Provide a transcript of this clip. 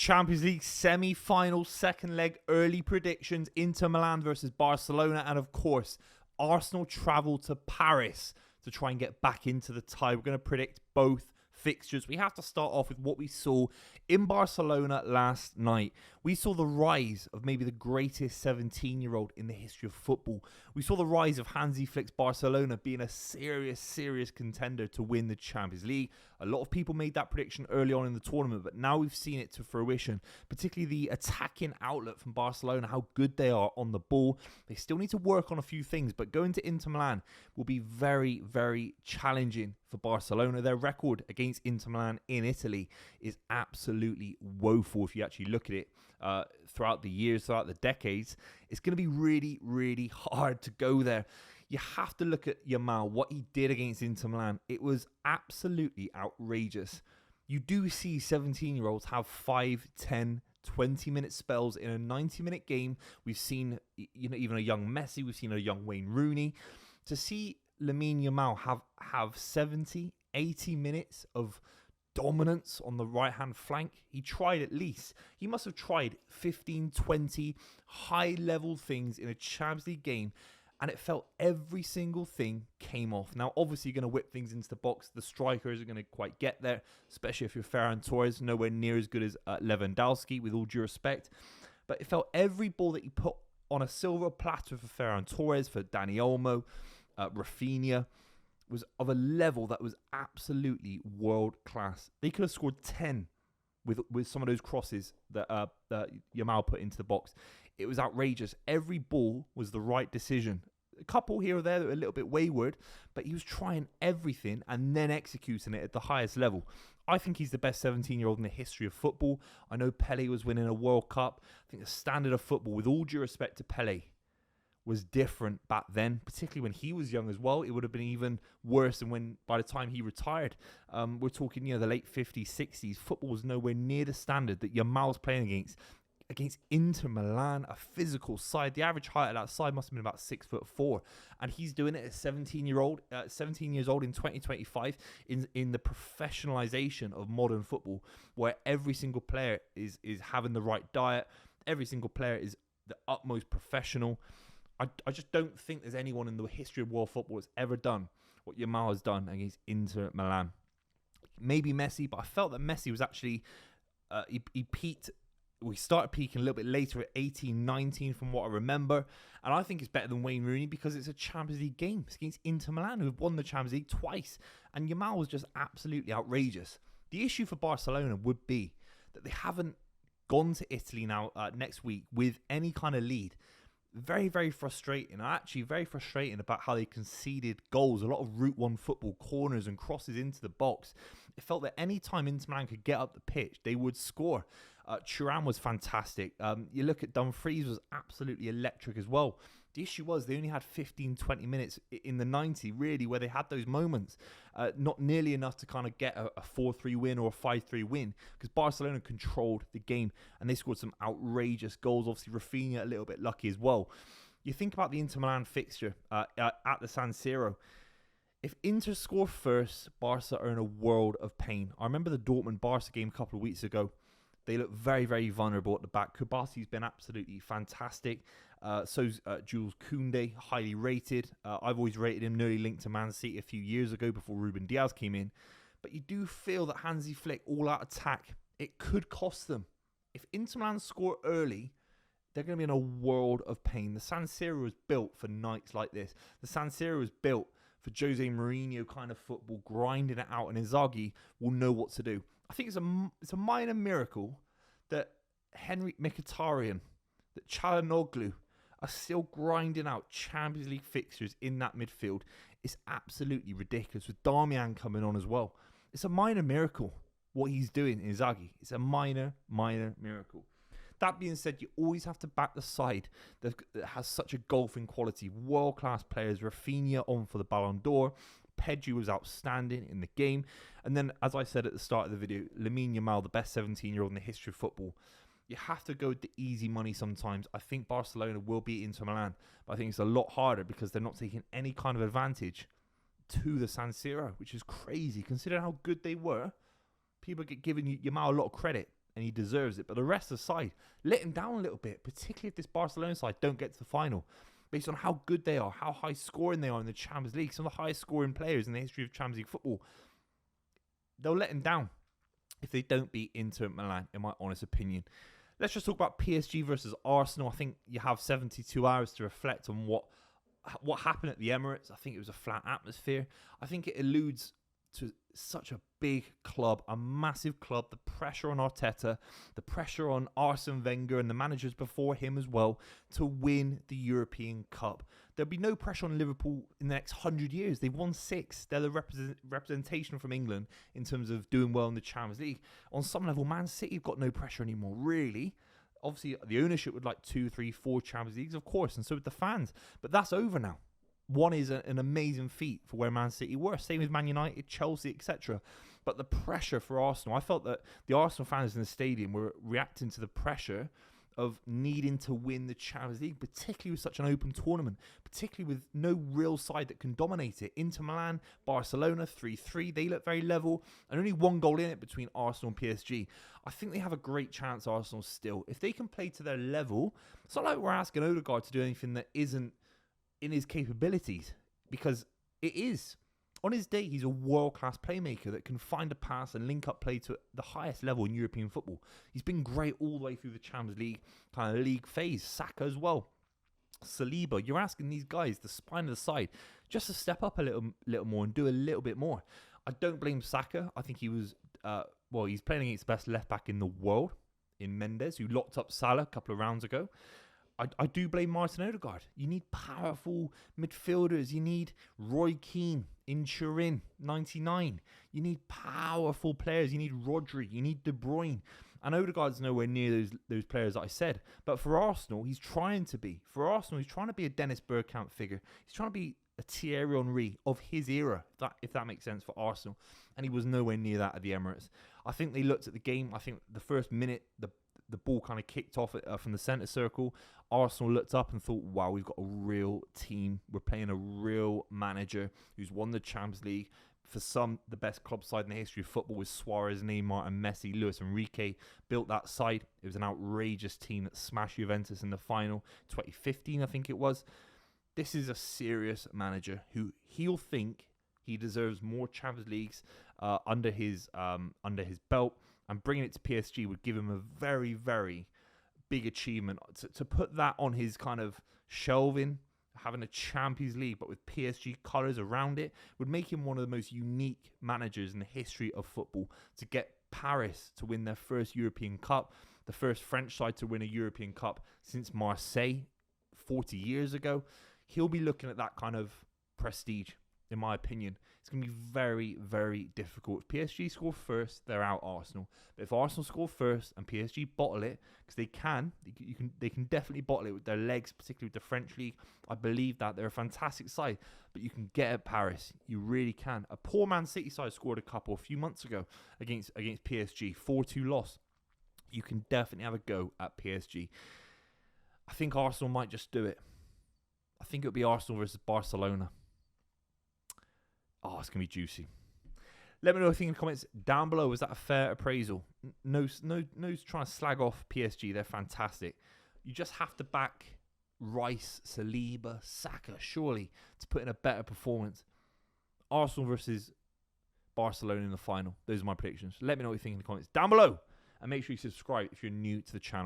Champions League semi-final, second leg, early predictions, Inter Milan versus Barcelona, and of course, Arsenal travel to Paris to try and get back into the tie. We're going to predict both fixtures. We have to start off with what we saw in Barcelona last night. We saw the rise of maybe the greatest 17-year-old in the history of football. We saw the rise of Hansi Flick's Barcelona being a serious contender to win the Champions League. A lot of people made that prediction early on in the tournament, but now we've seen it to fruition, particularly the attacking outlet from Barcelona, how good they are on the ball. They still need to work on a few things, but going to Inter Milan will be very challenging for Barcelona. Their record against Inter Milan in Italy is absolutely woeful if you actually look at it throughout the years, throughout the decades. It's going to be really hard to go there. You have to look at Yamal, what he did against Inter Milan. It was absolutely outrageous. You do see 17-year-olds have 5, 10, 20-minute spells in a 90-minute game. We've seen, even a young Messi. We've seen a young Wayne Rooney. To see Lamine Yamal have 70, 80 minutes of dominance on the right-hand flank. He tried at least. He must have tried 15, 20 high-level things in a Champions League game, and it felt every single thing came off. Now, obviously, you're going to whip things into the box. The strikers are going to quite get there, especially if you're Ferran Torres, nowhere near as good as Lewandowski, with all due respect. But it felt every ball that he put on a silver platter for Ferran Torres, for Dani Olmo, Rafinha, was of a level that was absolutely world class. They could have scored 10 with some of those crosses that Yamal put into the box. It was outrageous. Every ball was the right decision. A couple here or there that were a little bit wayward, but he was trying everything and then executing it at the highest level. I think he's the best 17-year-old in the history of football. I know Pele was winning a World Cup. I think the standard of football, with all due respect to Pele, was different back then, particularly when he was young as well. It would have been even worse than when, by the time he retired. We're talking, the late 50s, 60s. Football was nowhere near the standard that Yamal's playing against Inter Milan, a physical side. The average height of that side must have been about 6'4", and he's doing it at 17 years old in 2025 in the professionalization of modern football, where every single player is having the right diet. Every single player is the utmost professional. I just don't think there's anyone in the history of world football that's ever done what Yamal has done against Inter Milan. Maybe Messi, but I felt that Messi was actually, he peaked. We started peaking a little bit later at 18, 19 from what I remember. And I think it's better than Wayne Rooney because it's a Champions League game. It's against Inter Milan, who have won the Champions League twice. And Yamal was just absolutely outrageous. The issue for Barcelona would be that they haven't gone to Italy now next week with any kind of lead. Very frustrating. Actually, very frustrating about how they conceded goals. A lot of Route 1 football, corners and crosses into the box. It felt that any time Inter Milan could get up the pitch, they would score. Thuram was fantastic. You look at Dumfries, was absolutely electric as well. The issue was they only had 15, 20 minutes in the 90, really, where they had those moments. Not nearly enough to kind of get a 4-3 win or a 5-3 win, because Barcelona controlled the game and they scored some outrageous goals. Obviously, Rafinha a little bit lucky as well. You think about the Inter Milan fixture at the San Siro. If Inter score first, Barca are in a world of pain. I remember the Dortmund-Barca game a couple of weeks ago. They look very vulnerable at the back. Kubasi's been absolutely fantastic. So's Jules Koundé, highly rated. I've always rated him, nearly linked to Man City a few years ago before Ruben Diaz came in. But you do feel that Hansi Flick, all-out attack, it could cost them. If Inter Milan score early, they're going to be in a world of pain. The San Siro was built for nights like this. The San Siro was built for Jose Mourinho kind of football, grinding it out, and Inzaghi will know what to do. I think it's a minor miracle that Henrik Mkhitaryan, that Çalhanoğlu are still grinding out Champions League fixtures in that midfield. It's absolutely ridiculous, with Darmian coming on as well. It's a minor miracle what he's doing in Inzaghi. It's a minor miracle. That being said, you always have to back the side that has such a golfing quality. World-class players, Rafinha on for the Ballon d'Or. Pedri was outstanding in the game. And then, as I said at the start of the video, Lamine Yamal, the best 17-year-old in the history of football. You have to go with the easy money sometimes. I think Barcelona will beat Inter Milan, but I think it's a lot harder because they're not taking any kind of advantage to the San Siro, which is crazy. Considering how good they were, people get giving Yamal a lot of credit. and he deserves it. But the rest of the side let him down a little bit, particularly if this Barcelona side don't get to the final. Based on how good they are, how high scoring they are in the Champions League, some of the highest scoring players in the history of Champions League football, they'll let him down if they don't beat Inter Milan, in my honest opinion. Let's just talk about PSG versus Arsenal. I think you have 72 hours to reflect on what happened at the Emirates. I think it was a flat atmosphere. I think it alludes to such a big club, a massive club, the pressure on Arteta, the pressure on Arsene Wenger and the managers before him as well to win the European Cup. There'll be no pressure on Liverpool in the next 100 years. They've won 6. They're the representation from England in terms of doing well in the Champions League. On some level, Man City have got no pressure anymore, really. Obviously, the ownership would like 2, 3, 4 Champions Leagues, of course, and so would the fans. But that's over now. One is an amazing feat for where Man City were. Same with Man United, Chelsea, etc. But the pressure for Arsenal, I felt that the Arsenal fans in the stadium were reacting to the pressure of needing to win the Champions League, particularly with such an open tournament, particularly with no real side that can dominate it. Inter Milan, Barcelona, 3-3. They look very level, and only 1 goal in it between Arsenal and PSG. I think they have a great chance, Arsenal, still. If they can play to their level, it's not like we're asking Odegaard to do anything that isn't in his capabilities, because it is. On his day, he's a world-class playmaker that can find a pass and link up play to the highest level in European football. He's been great all the way through the Champions League kind of league phase. Saka as well. Saliba, you're asking these guys, the spine of the side, just to step up a little more and do a little bit more. I don't blame Saka. I think he was, he's playing against the best left-back in the world in Mendes, who locked up Salah a couple of rounds ago. I do blame Martin Odegaard. You need powerful midfielders. You need Roy Keane in Turin, 99. You need powerful players. You need Rodri. You need De Bruyne. And Odegaard's nowhere near those players that I said. But for Arsenal, he's trying to be. For Arsenal, he's trying to be a Dennis Bergkamp figure. He's trying to be a Thierry Henry of his era, if that makes sense for Arsenal. And he was nowhere near that at the Emirates. I think they looked at the game. I think the first minute, the ball kind of kicked off from the centre circle. Arsenal looked up and thought, wow, we've got a real team. We're playing a real manager who's won the Champions League. For some, the best club side in the history of football with Suarez, Neymar and Messi. Luis Enrique built that side. It was an outrageous team that smashed Juventus in the final. 2015, I think it was. This is a serious manager who he'll think he deserves more Champions Leagues under his belt. And bringing it to PSG would give him a very, very big achievement. To put that on his kind of shelving, having a Champions League, but with PSG colours around it, would make him one of the most unique managers in the history of football. To get Paris to win their first European Cup, the first French side to win a European Cup since Marseille 40 years ago, he'll be looking at that kind of prestige, in my opinion. It's going to be very, very difficult. If PSG score first, they're out Arsenal. But if Arsenal score first and PSG bottle it, because they can definitely bottle it with their legs, particularly with the French league. I believe that. They're a fantastic side, but you can get at Paris. You really can. A poor Man City side scored a couple a few months ago against PSG. 4-2 loss. You can definitely have a go at PSG. I think Arsenal might just do it. I think it'll be Arsenal versus Barcelona. Oh, it's going to be juicy. Let me know what you think in the comments down below. Was that a fair appraisal? No trying to slag off PSG. They're fantastic. You just have to back Rice, Saliba, Saka, surely, to put in a better performance. Arsenal versus Barcelona in the final. Those are my predictions. Let me know what you think in the comments down below. And make sure you subscribe if you're new to the channel.